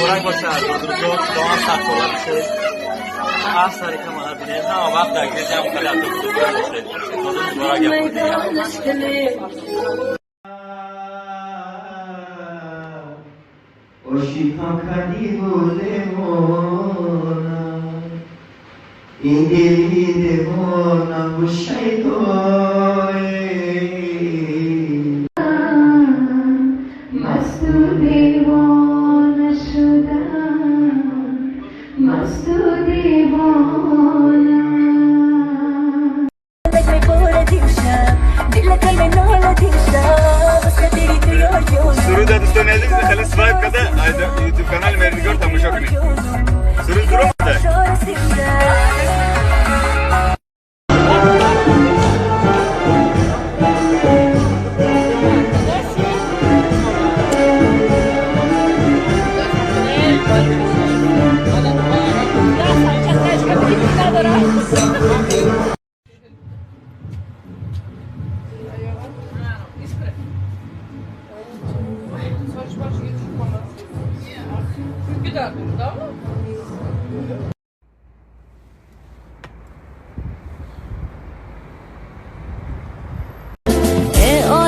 پررنگ باشه دو هم سبتولا بشه هفت سری که مادر بیده نه وقت اگه جمع خیلی حتی بزرگتر باشه تازه پررنگ سرود دوستان عزیز خیلی سبسکرایب کرده یوتیوب کانال مردگار تماشا کنید سرود درو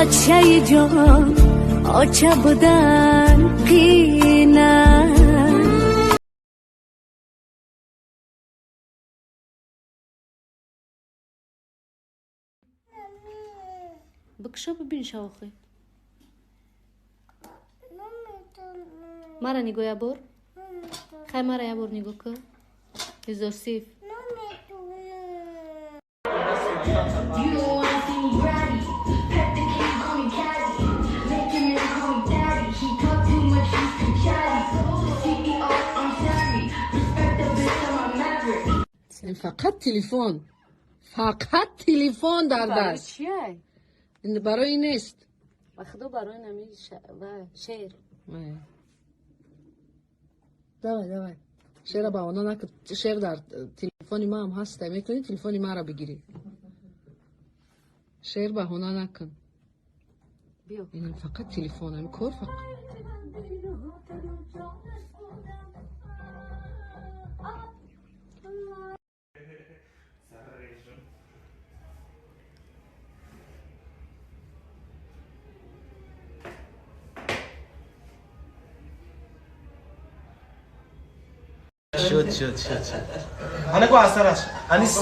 آچه جان آچه بودن قینه بکشا ببین شاخه مرا نگاه بر خیلی مرا یه بر نگاه که هزار سیف فقط تلفن در دست چیه؟ این برای این نیست خدا برای نمی شعر دوای شعر با اونا نکن شعر در تلفن ما هم هست میتونی تلفن ما را بگیری شعر با اونا نکن بیا این فقط تلفن هم کار فقط شد انا كو عسراش انيس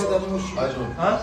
ها